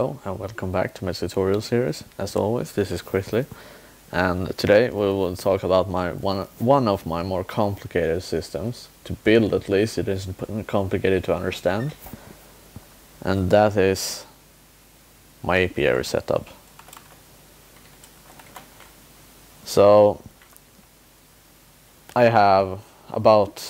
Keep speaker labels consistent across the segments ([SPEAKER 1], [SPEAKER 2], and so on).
[SPEAKER 1] Hello and welcome back to my tutorial series. As always, this is Chrisley, and today we will talk about my one of my more complicated systems to build. At least it isn't complicated to understand, and that is my apiary setup. So I have about,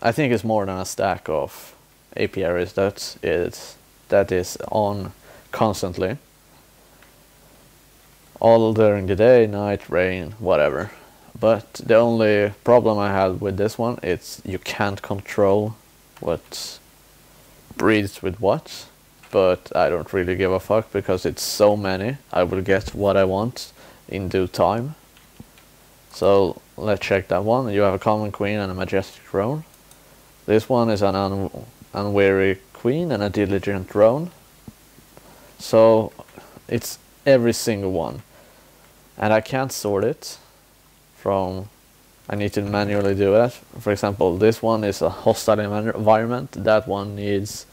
[SPEAKER 1] I think it's more than a stack of apiaries that is on constantly, all during the day, night, rain, whatever. But the only problem I had with this one is you can't control what breeds with what, but I don't really give a fuck because it's so many. I will get what I want in due time. So let's check that one. You have a common queen and a majestic drone. This one is an unwary queen and a diligent drone. So it's every single one, and I can't sort it from, I need to manually do that. For example, this one is a hostile environment, that one needs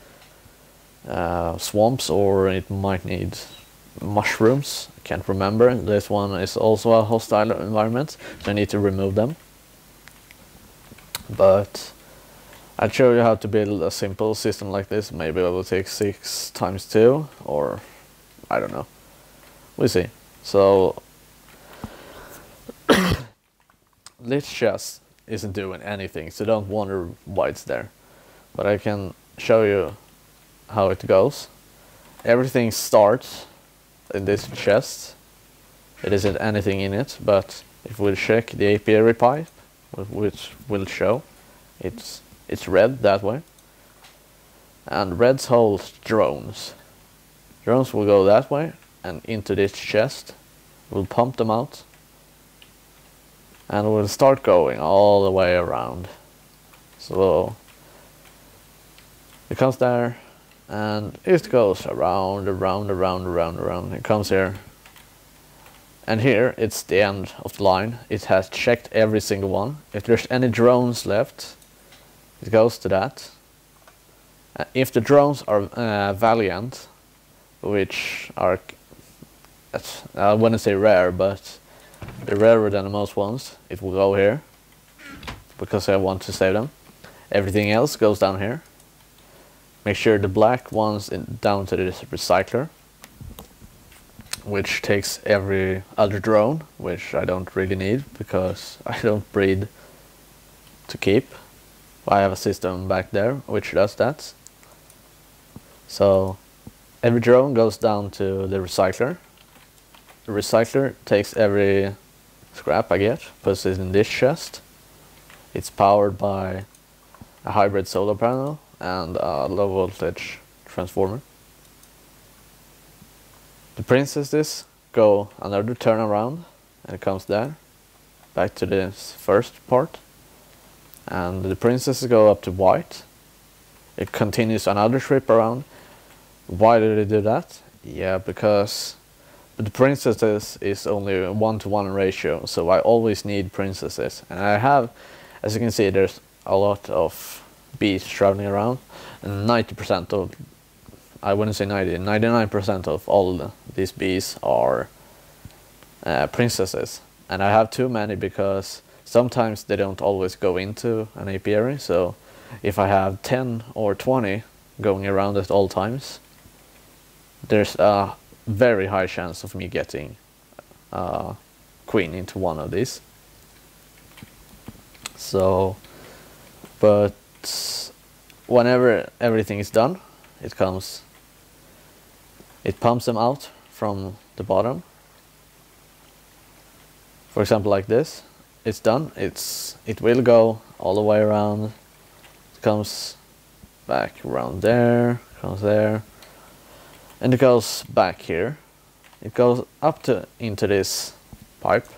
[SPEAKER 1] swamps, or it might need mushrooms, I can't remember. This one is also a hostile environment, so I need to remove them. But I'll show you how to build a simple system like this. Maybe it will take 6 times 2, or I don't know. We'll see. So this chest isn't doing anything, so don't wonder why it's there. But I can show you how it goes. Everything starts in this chest. It isn't anything in it, but if we check the apiary pipe, which will show, it's red that way, and reds hold drones. Drones will go that way and into this chest. We'll pump them out and we'll start going all the way around. So it comes there and it goes around. It comes here, and here it's the end of the line. It has checked every single one. If there's any drones left, it goes to that. If the drones are valiant, which are, I wouldn't say rare, but they're rarer than most ones, it will go here, because I want to save them. Everything else goes down here. Make sure the black ones down to this recycler, which takes every other drone, which I don't really need, because I don't breed to keep. I have a system back there which does that. So every drone goes down to the recycler. The recycler takes every scrap I get, puts it in this chest. It's powered by a hybrid solar panel and a low voltage transformer. The princesses go another turn around, and it comes there, back to this first part. And the princesses go up to white. It continues another trip around. Why do they do that? Yeah, because the princesses is only a 1-to-1 ratio, so I always need princesses. And I have, as you can see, there's a lot of bees traveling around, and 90% of, I wouldn't say 90, 99% of all these bees are princesses. And I have too many because sometimes they don't always go into an apiary, so if I have 10 or 20 going around at all times, there's a very high chance of me getting a queen into one of these. So, but whenever everything is done, it pumps them out from the bottom. For example, like this. It's done. It will go all the way around. It comes back around there, comes there, and it goes back here. It goes up into this pipe.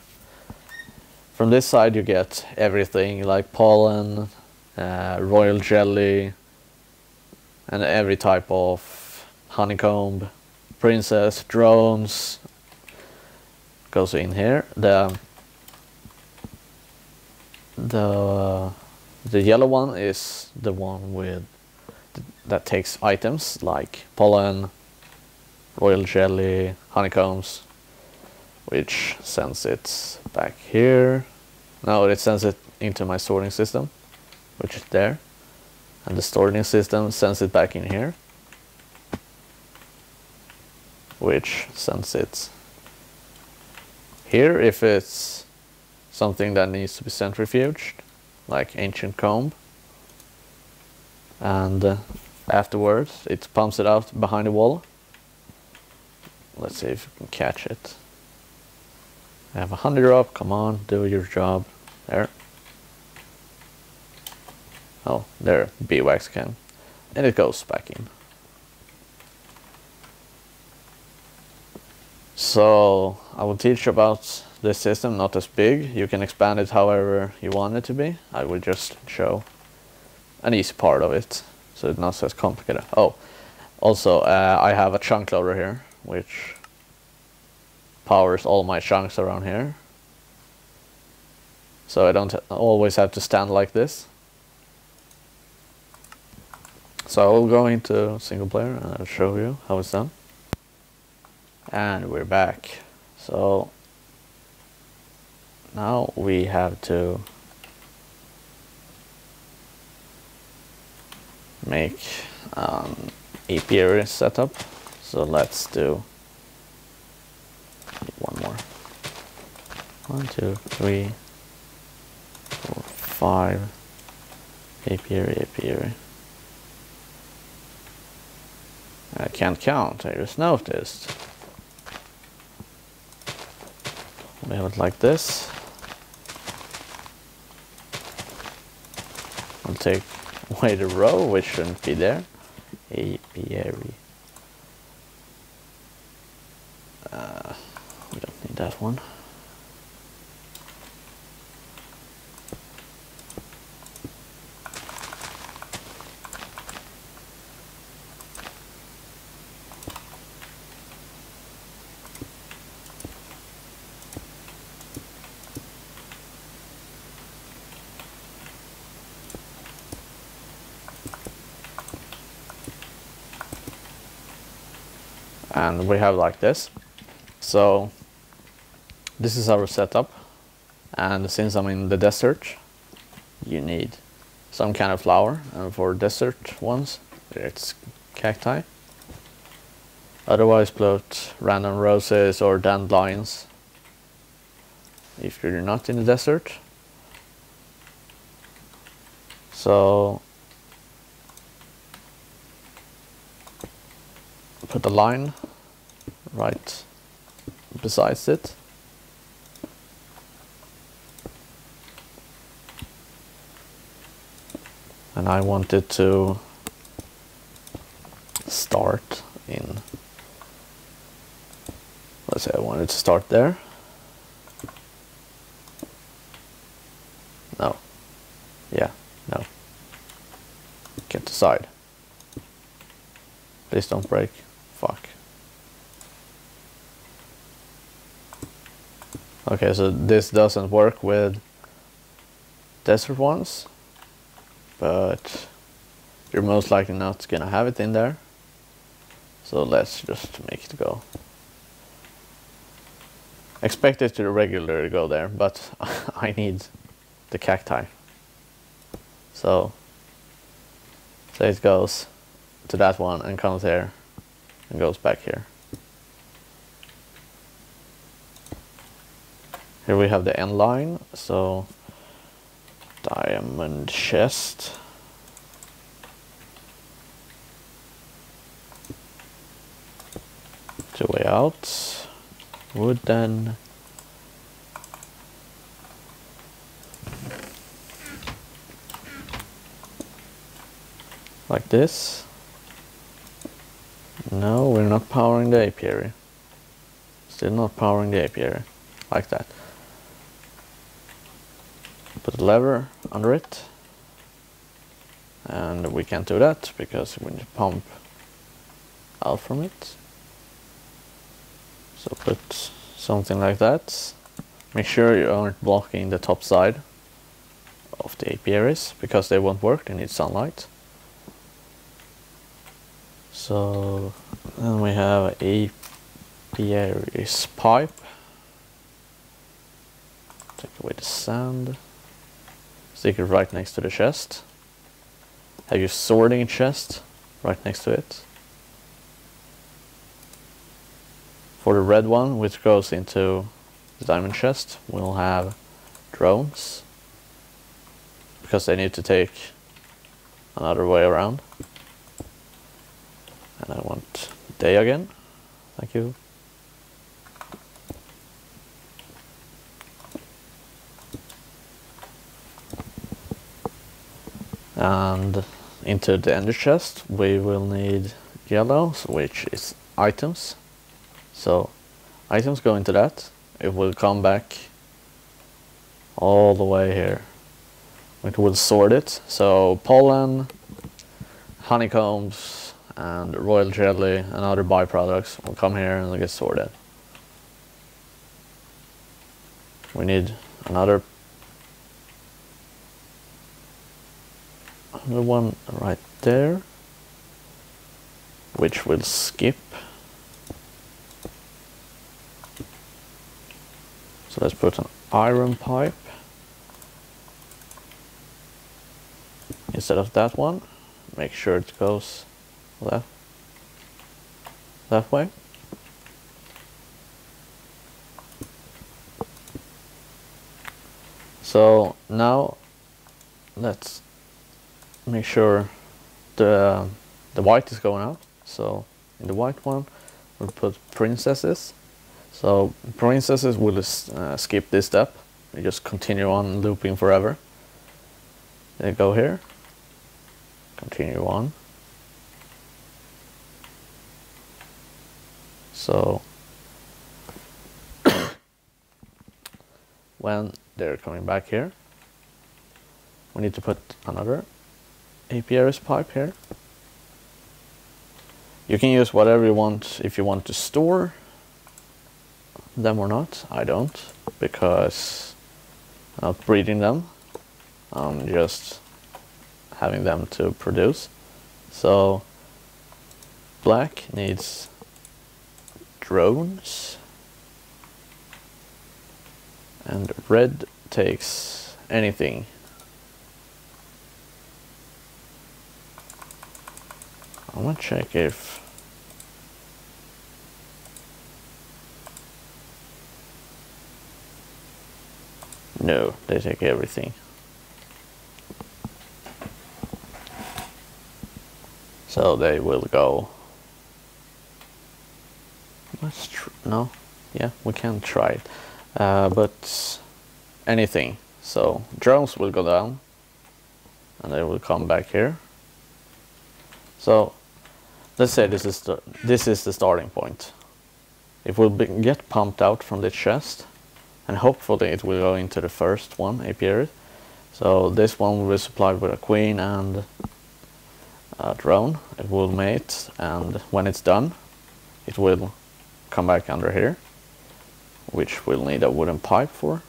[SPEAKER 1] From this side you get everything like pollen, royal jelly, and every type of honeycomb, princess, drones. Goes in here. The yellow one is the one with that takes items like pollen, royal jelly, honeycombs, which sends it back here. No, it sends it into my sorting system, which is there. And the sorting system sends it back in here, which sends it here if it's something that needs to be centrifuged, like ancient comb. And afterwards it pumps it out behind the wall. Let's see if we can catch it. I have a honey drop, come on, do your job. There. Oh, there, beeswax can. And it goes back in. So I will teach about this system, not as big. You can expand it however you want it to be. I will just show an easy part of it, so it's not as complicated. Oh, also I have a chunk loader here, which powers all my chunks around here. So I don't always have to stand like this. So I will go into single player and I'll show you how it's done. And we're back. So now we have to make an apiary setup. So let's do one more. 1, 2, 3, 4, 5. Apiary. I can't count, I just noticed. We have it like this. I'll take away the row, which shouldn't be there. Apiary. We don't need that one. And we have like this. So this is our setup, and since I'm in the desert, you need some kind of flower, and for desert ones it's cacti. Otherwise put random roses or dandelions if you're not in the desert. So put a line right besides it. And I want it to start in, let's say I want it to start there. No. Yeah, no. Get the side. Please don't break. Fuck. Okay, so this doesn't work with desert ones, but you're most likely not gonna have it in there. So let's just make it go. Expect it to regularly go there, but I need the cacti. So say it goes to that one and comes here and goes back here. Here we have the end line, so diamond chest. Two way out. Wooden. Like this. No, we're not powering the apiary. Still not powering the apiary. Like that. Put a lever under it. And we can't do that because we need to pump out from it. So put something like that. Make sure you aren't blocking the top side of the apiaries because they won't work, they need sunlight. So then we have apiaries pipe. Take away the sand. Stick it right next to the chest. Have your sorting chest right next to it. For the red one, which goes into the diamond chest, we'll have drones, because they need to take another way around. And I want day again. Thank you. And into the ender chest we will need yellow, which is items. So items go into that. It will come back all the way here. It will sort it. So pollen, honeycombs, and royal jelly and other byproducts will come here and they'll get sorted. We need another one right there, which will skip. So let's put an iron pipe instead of that one. Make sure it goes that way. So now let's make sure the white is going out. So in the white one we'll put princesses. So princesses will skip this step. We just continue on looping forever. They go here, continue on. So when they're coming back here, we need to put another apiaries pipe here. You can use whatever you want if you want to store them or not. I don't, because I'm not breeding them. I'm just having them to produce. So black needs drones, and red takes anything. I'm gonna check if no, they take everything. So they will go. Let's no, yeah, we can try it, but anything. So drones will go down, and they will come back here. So let's say this is the starting point. It will get pumped out from the chest, and hopefully it will go into the first one, apiary. So this one will be supplied with a queen and a drone. It will mate, and when it's done, it will come back under here, which we'll need a wooden pipe for.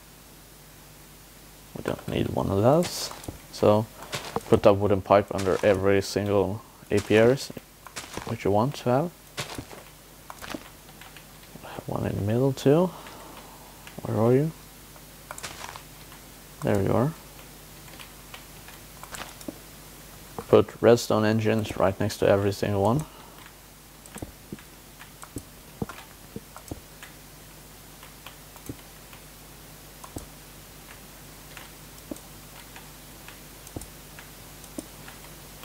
[SPEAKER 1] We don't need one of those. So put that wooden pipe under every single apiaries which you want to have. One in the middle too. Where are you? There you are. Put redstone engines right next to every single one.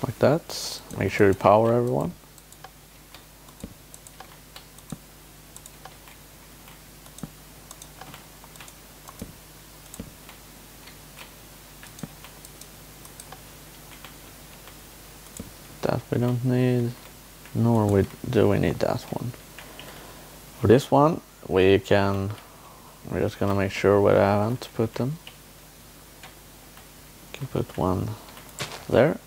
[SPEAKER 1] Like that. Make sure you power everyone. That we don't need, nor do we need that one. For this one, we're just gonna make sure where I haven't put them. Can put one there.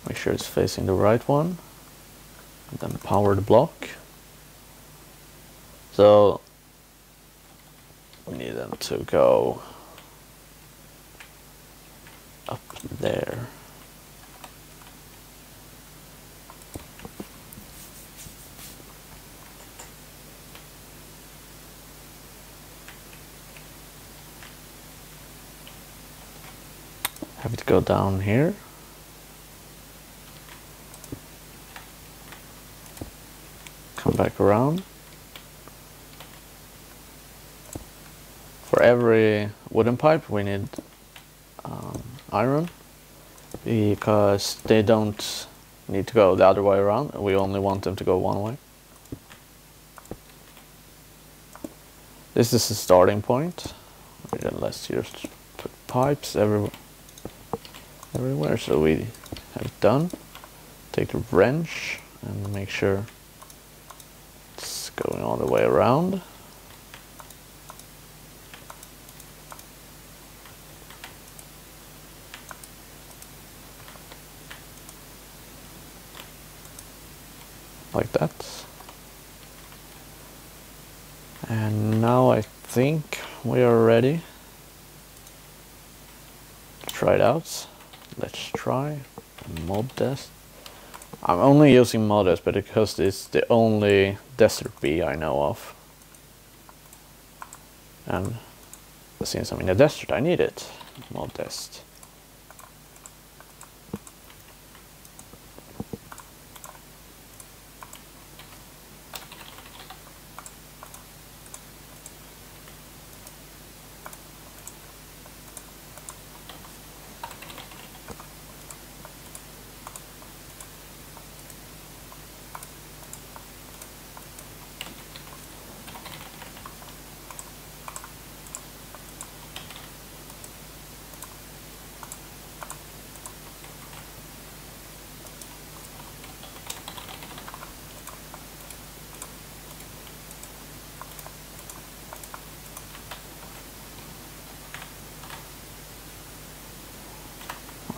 [SPEAKER 1] Make sure it's facing the right one. And then power the block. So we need them to go up there. Have it go down here. Come back around. For every wooden pipe we need iron, because they don't need to go the other way around. We only want them to go one way. This is the starting point. Let's just put pipes everywhere, so we have it done. Take the wrench and make sure it's going all the way around. Like that. And now I think we are ready to try it out. Let's try mod test. I'm only using modest, but because it's the only desert bee I know of. And since I'm in the desert, I need it. Mod test.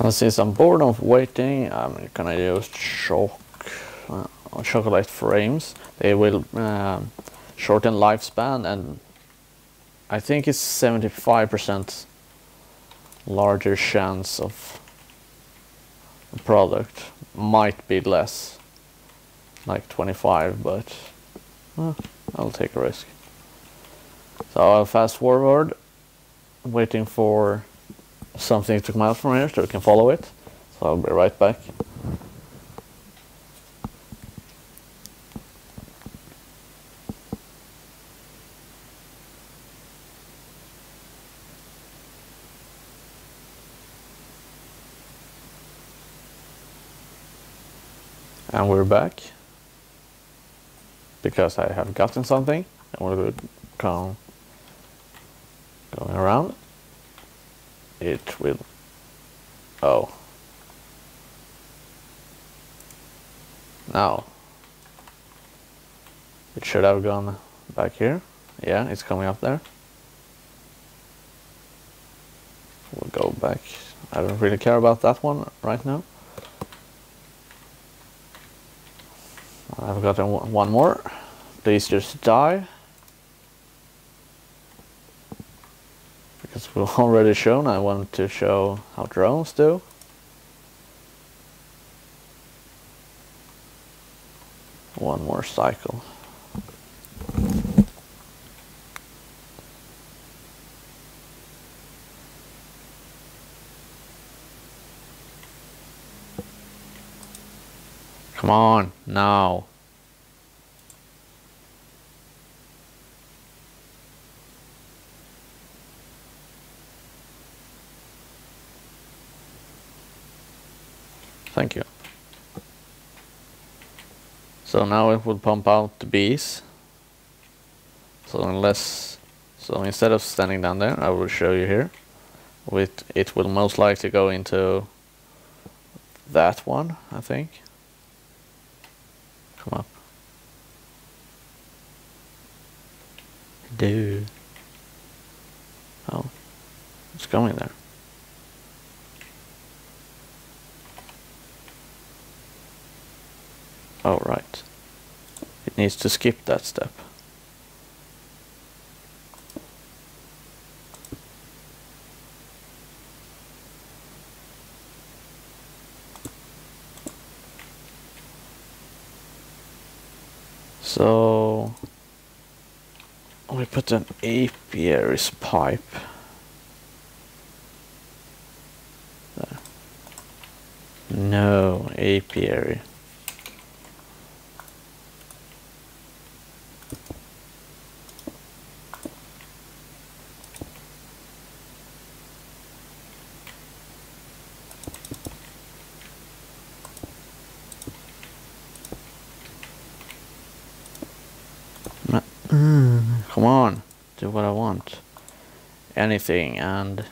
[SPEAKER 1] Since I'm bored of waiting, I'm gonna use chocolate frames. They will shorten lifespan, and I think it's 75% larger chance of the product. Might be less, like 25, but I'll take a risk. So I'll fast forward, waiting for something to come out from here so we can follow it. So I'll be right back. And we're back because I have gotten something, and we're going around. It will, oh, now it should have gone back here. Yeah, it's coming up there. We'll go back. I don't really care about that one right now. I've got one more. Please just die. Because we've already shown, I want to show how drones do. One more cycle. Come on, now. Thank you. So now it will pump out the bees. So instead of standing down there, I will show you here. It will most likely go into that one, I think. Come up. Dude. Oh, it's going there. Oh, right. It needs to skip that step. So we put an apiaries pipe No, apiary. Come on, do what I want. Anything, and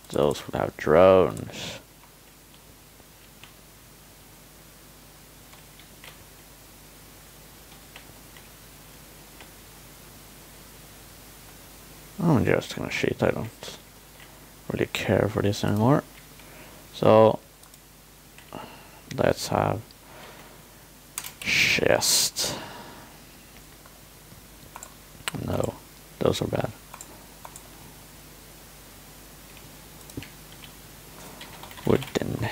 [SPEAKER 1] those without drones. I'm just gonna cheat, I don't really care for this anymore. So let's have chest. No, those are bad. Wooden.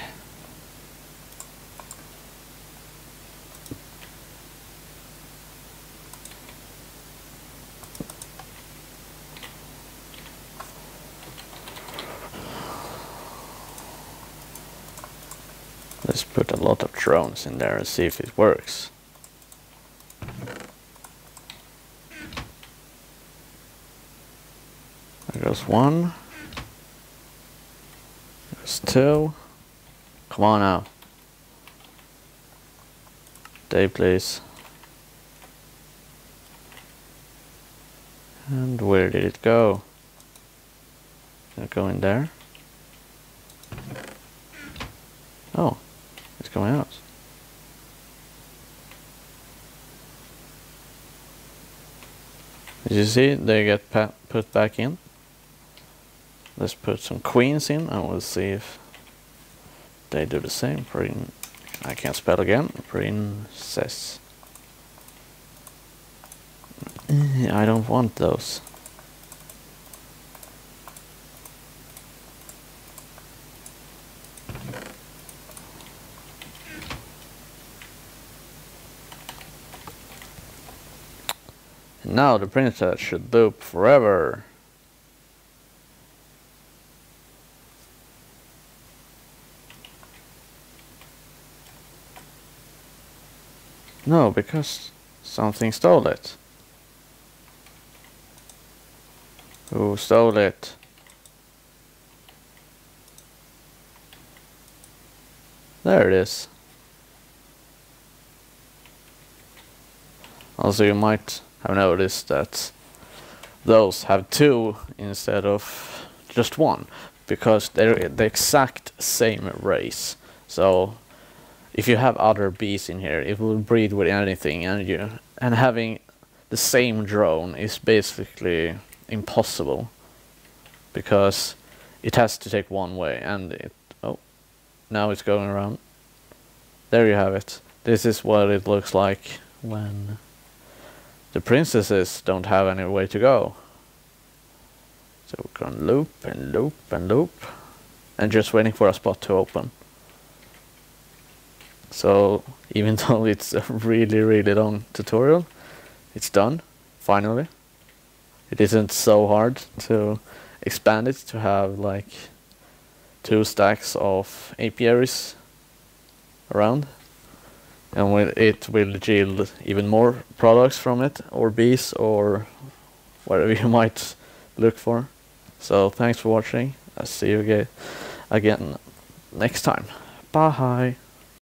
[SPEAKER 1] Let's put a lot of drones in there and see if it works. There goes one. There's two. Come on now. Day, please. And where did it go? Did it go in there? Oh, it's going out. Did you see? They get put back in. Let's put some queens in and we'll see if they do the same. I can't spell again. Princess. I don't want those. And now the princess should loop forever. No, because something stole it. Who stole it? There it is. Also, you might have noticed that those have two instead of just one, because they're the exact same race. So if you have other bees in here, it will breed with anything, and having the same drone is basically impossible, because it has to take one way, and now it's going around. There you have it. This is what it looks like when the princesses don't have any way to go. So we're gonna loop and loop and loop, and just waiting for a spot to open. So even though it's a really long tutorial, it's done, finally. It isn't so hard to expand it to have like 2 stacks of apiaries around. And it will yield even more products from it, or bees, or whatever you might look for. So thanks for watching. I'll see you again next time. Bye.